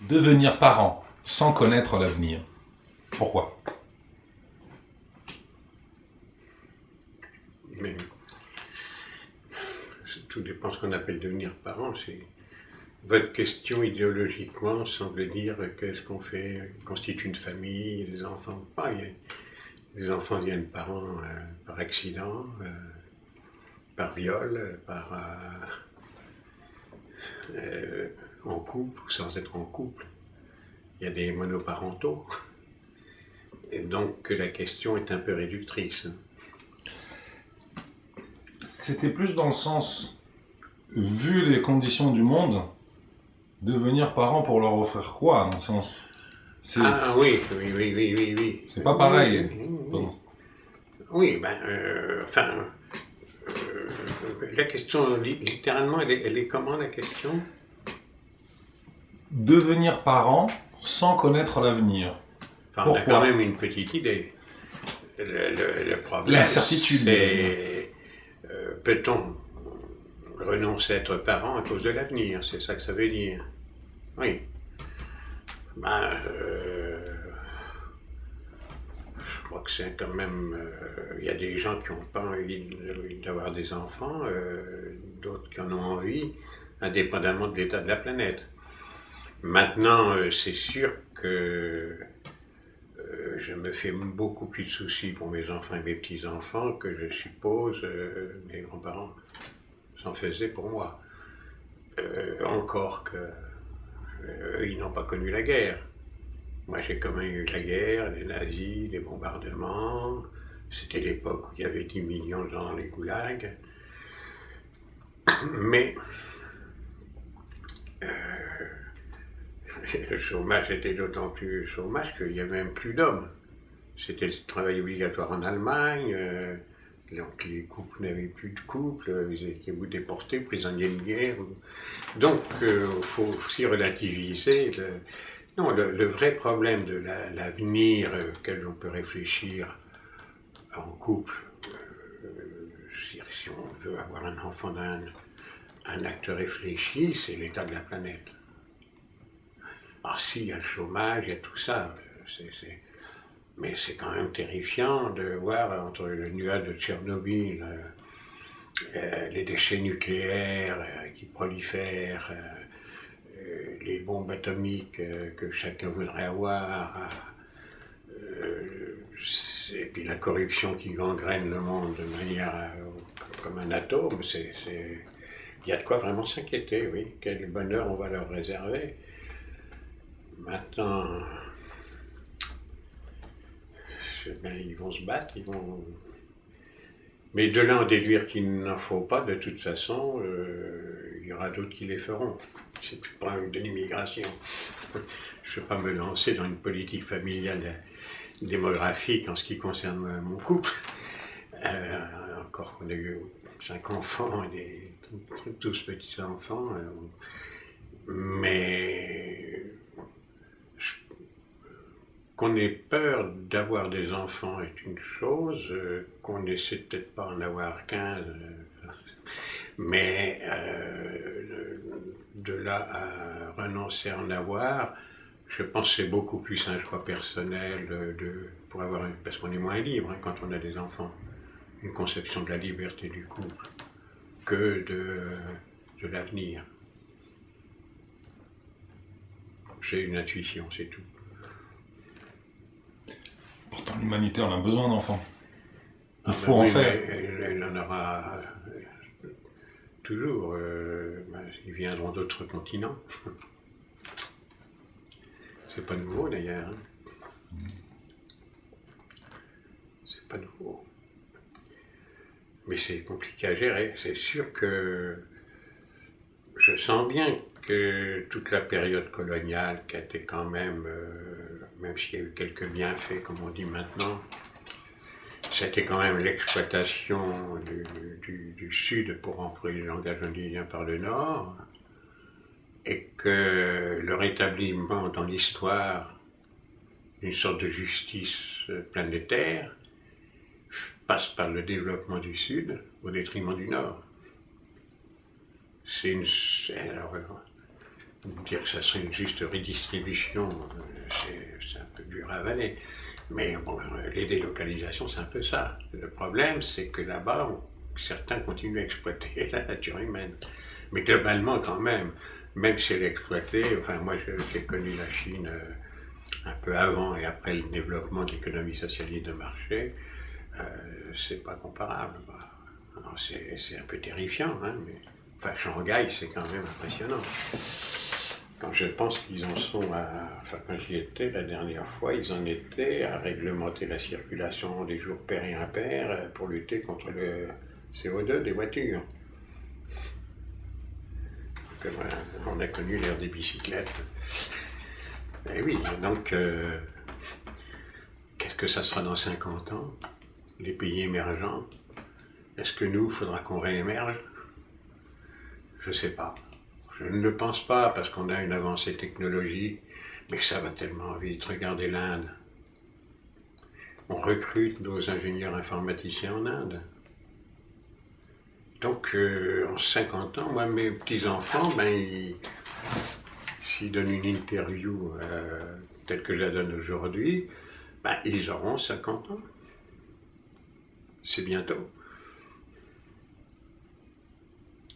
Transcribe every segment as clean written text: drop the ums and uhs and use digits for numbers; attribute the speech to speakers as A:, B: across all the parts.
A: Devenir parent sans connaître l'avenir. Pourquoi?
B: Mais tout dépend de ce qu'on appelle devenir parent. Votre question idéologiquement semble dire qu'est-ce qu'on fait, constitue une famille, des enfants ou pas. Les enfants deviennent parents par accident, par viol, en couple ou sans être en couple. Il y a des monoparentaux. Et donc la question est un peu réductrice.
A: C'était plus dans le sens, vu les conditions du monde, devenir parent pour leur offrir quoi, dans le sens?
B: Ah oui, oui, oui, oui, oui, oui.
A: C'est pas pareil.
B: Oui, oui,
A: Pardon.
B: oui, la question, littéralement, elle est comment la question?
A: Devenir parent sans connaître l'avenir.
B: Enfin, on a
A: Pourquoi?
B: quand même une petite idée. Le problème,
A: L'incertitude.
B: c'est peut-on renoncer à être parent à cause de l'avenir? C'est ça que ça veut dire. Oui. Je crois que c'est quand même. Il y a des gens qui n'ont pas envie d'avoir des enfants, d'autres qui en ont envie, indépendamment de l'état de la planète. Maintenant, c'est sûr que je me fais beaucoup plus de soucis pour mes enfants et mes petits-enfants que je suppose mes grands-parents s'en faisaient pour moi. Encore que ils n'ont pas connu la guerre. Moi, j'ai quand même eu la guerre, les nazis, les bombardements. C'était l'époque où il y avait 10 millions de gens dans les goulags. Mais le chômage était d'autant plus chômage qu'il n'y avait même plus d'hommes. C'était le travail obligatoire en Allemagne. Donc les couples n'avaient plus de couple, ils étaient vous déportés, prisonniers de guerre. Donc il faut aussi relativiser. Non, le vrai problème de l'avenir auquel on peut réfléchir en couple, si on veut avoir un enfant d'un acte réfléchi, c'est l'état de la planète. Ah si, il y a le chômage, il y a tout ça, mais c'est quand même terrifiant de voir entre le nuage de Tchernobyl, les déchets nucléaires qui prolifèrent, les bombes atomiques que chacun voudrait avoir, et puis la corruption qui gangrène le monde de manière comme un atome, il y a de quoi vraiment s'inquiéter, oui. Quel bonheur on va leur réserver. Maintenant, ils vont se battre, mais de là en déduire qu'il n'en faut pas, de toute façon, il y aura d'autres qui les feront. C'est le problème de l'immigration. Je ne vais pas me lancer dans une politique familiale démographique en ce qui concerne mon couple. Encore qu'on ait eu 5 enfants et tous petits-enfants. Mais qu'on ait peur d'avoir des enfants est une chose, qu'on n'essaie peut-être pas en avoir 15, mais de là à renoncer à en avoir, je pense que c'est beaucoup plus un choix personnel pour avoir parce qu'on est moins libre quand on a des enfants, une conception de la liberté du couple que de l'avenir. J'ai une intuition, c'est tout.
A: Pourtant, l'humanité en a besoin d'enfants. Il faut
B: oui,
A: en faire.
B: Elle en aura toujours. Ils viendront d'autres continents. C'est pas nouveau d'ailleurs. C'est pas nouveau. Mais c'est compliqué à gérer. C'est sûr que je sens bien que toute la période coloniale, qui a été quand même, même s'il y a eu quelques bienfaits, comme on dit maintenant, c'était quand même l'exploitation du Sud pour employer le langage indien par le Nord, et que le rétablissement dans l'histoire d'une sorte de justice planétaire passe par le développement du Sud au détriment du Nord. Dire que ça serait une juste redistribution, c'est un peu dur à avaler. Mais bon, les délocalisations, c'est un peu ça. Le problème, c'est que là-bas, certains continuent à exploiter la nature humaine. Mais globalement, quand même si elle est exploitée, enfin, moi j'ai connu la Chine un peu avant et après le développement de l'économie socialiste de marché, c'est pas comparable. C'est un peu terrifiant, hein, mais enfin, Shanghai, c'est quand même impressionnant. Quand je pense qu'ils en sont à. Enfin, quand j'y étais la dernière fois, ils en étaient à réglementer la circulation des jours pairs et impairs pour lutter contre le CO2 des voitures. Donc, voilà, on a connu l'ère des bicyclettes. Et oui, donc, qu'est-ce que ça sera dans 50 ans? Les pays émergents? Est-ce que nous, il faudra qu'on réémerge? Je ne sais pas. Je ne le pense pas parce qu'on a une avancée technologique, mais ça va tellement vite. Regardez l'Inde. On recrute nos ingénieurs informaticiens en Inde. Donc, en 50 ans, moi, mes petits-enfants, s'ils donnent une interview telle que je la donne aujourd'hui, ils auront 50 ans. C'est bientôt.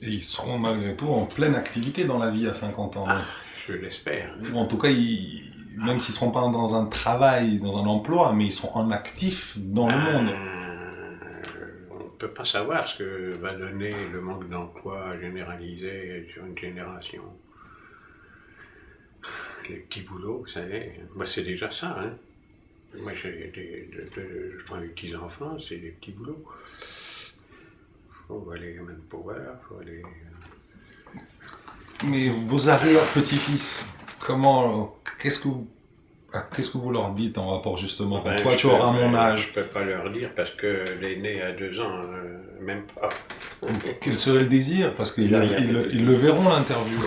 A: Et ils seront malgré tout en pleine activité dans la vie à 50 ans.
B: Ah, je l'espère.
A: Ou en tout cas, même s'ils ne seront pas dans un travail, dans un emploi, mais ils seront en actif dans le monde.
B: On ne peut pas savoir ce que va donner le manque d'emploi généralisé sur une génération. Les petits boulots, vous savez, c'est déjà ça. Hein. Moi, je prends les petits-enfants, c'est des petits boulots. Il faut aller à Manpower, il faut aller...
A: Mais vos arrière-petits-fils, qu'est-ce que vous leur dites en rapport justement quand toi tu auras mon âge?
B: Je ne peux pas leur dire parce que l'aîné a 2 ans, même pas.
A: Quel serait le désir? Parce qu'ils le verront l'interview.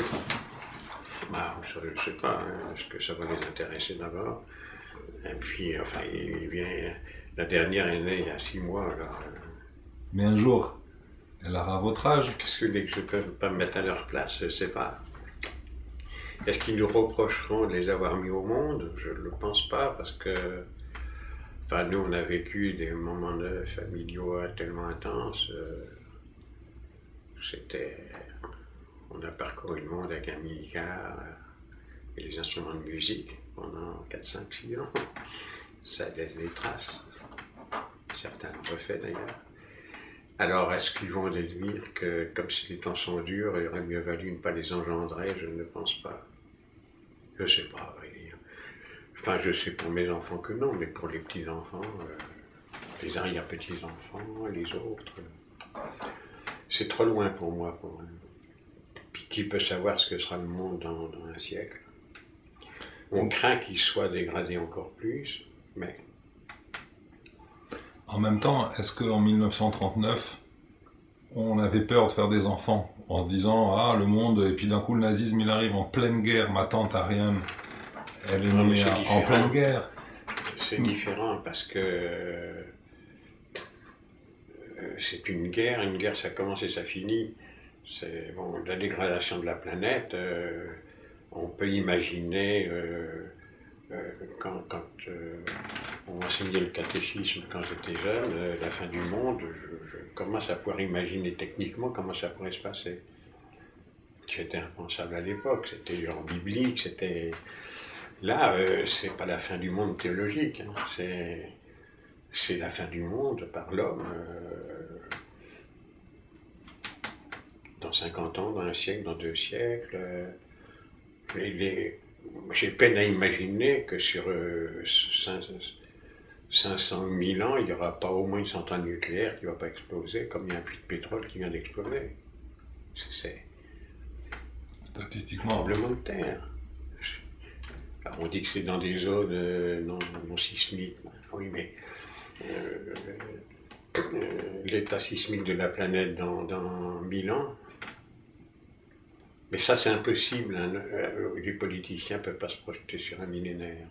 B: Je ne sais pas, hein. Est-ce que ça va les intéresser d'abord? Et puis, enfin, la dernière est née il y a 6 mois. Alors,
A: mais un jour, elle aura votre âge.
B: qu'est-ce que je ne peux pas me mettre à leur place? Je ne sais pas. Est-ce qu'ils nous reprocheront de les avoir mis au monde? Je ne le pense pas parce que enfin, nous, on a vécu des moments familiaux tellement intenses. On a parcouru le monde avec un mini-car et les instruments de musique pendant 4, 5, 6 ans. Ça laisse des traces. Certains l'ont refait d'ailleurs. Alors, est-ce qu'ils vont déduire que, comme si les temps sont durs, il aurait mieux valu ne pas les engendrer? Je ne pense pas. Je ne sais pas, oui. Enfin, je sais pour mes enfants que non, mais pour les petits-enfants, les arrière-petits-enfants, les autres, c'est trop loin pour moi. Puis qui peut savoir ce que sera le monde dans un siècle? On craint qu'il soit dégradé encore plus, mais...
A: En même temps, est-ce qu'en 1939, on avait peur de faire des enfants en se disant « Ah, le monde, et puis d'un coup le nazisme il arrive en pleine guerre, ma tante Ariane, elle est née en pleine guerre. »
B: C'est différent parce que c'est une guerre ça commence et ça finit. C'est la dégradation de la planète, on peut imaginer... quand on m'enseignait le catéchisme quand j'étais jeune, la fin du monde, je commence à pouvoir imaginer techniquement comment ça pourrait se passer. C'était impensable à l'époque, c'était genre biblique, c'était... Là, c'est pas la fin du monde théologique, hein, c'est la fin du monde par l'homme. Dans 50 ans, dans un siècle, dans 2 siècles... J'ai peine à imaginer que sur 500 000 ans, il n'y aura pas au moins une centrale nucléaire qui ne va pas exploser, comme il y a un puits de pétrole qui vient d'exploser. C'est
A: Statistiquement.
B: tremblement de terre. Alors on dit que c'est dans des zones non sismiques. Oui, mais l'état sismique de la planète dans 1000 ans, mais ça, c'est impossible. Hein. Les politiciens ne peuvent pas se projeter sur un millénaire.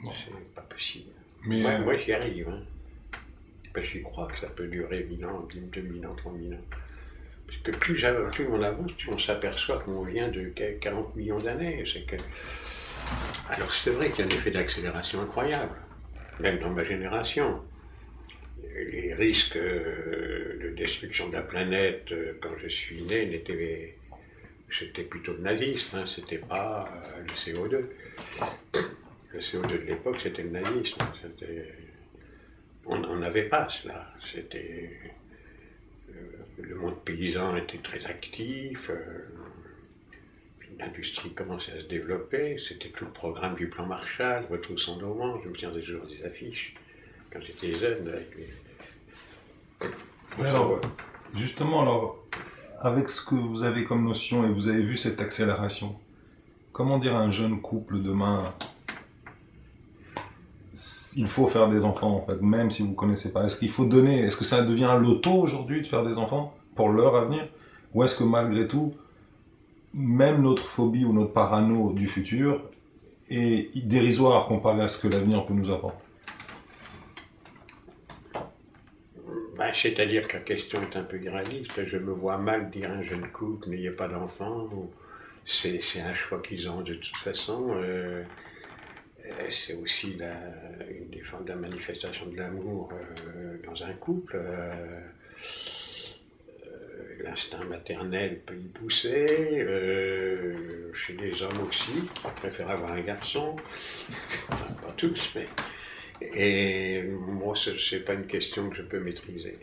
B: Bon. C'est pas possible. Mais moi j'y arrive. Hein. J'y crois que ça peut durer 1000 ans, 2000 ans, 3000 ans. Parce que plus on avance, plus on s'aperçoit qu'on vient de 40 millions d'années. Alors c'est vrai qu'il y a un effet d'accélération incroyable, même dans ma génération. Les risques de destruction de la planète quand je suis né c'était plutôt le nazisme, hein, c'était pas le CO2. Le CO2 de l'époque, c'était le nazisme. On n'avait pas cela. Le monde paysan était très actif. L'industrie commençait à se développer. C'était tout le programme du plan Marshall, Retour sans Normand. Je me souviens toujours des affiches quand j'étais jeune.
A: Alors, justement, alors, avec ce que vous avez comme notion et vous avez vu cette accélération, comment dire à un jeune couple demain, il faut faire des enfants en fait, même si vous ne connaissez pas. Est-ce que ça devient un loto aujourd'hui de faire des enfants pour leur avenir? Ou est-ce que malgré tout, même notre phobie ou notre parano du futur est dérisoire comparé à ce que l'avenir peut nous apporter?
B: C'est-à-dire que la question est un peu irréaliste. Je me vois mal dire à un jeune couple n'ayez pas d'enfants. C'est un choix qu'ils ont de toute façon. C'est aussi une des formes de la manifestation de l'amour dans un couple. L'instinct maternel peut y pousser, chez les hommes aussi, qui préfèrent avoir un garçon, enfin, pas tous, mais... Et moi, ce n'est pas une question que je peux maîtriser.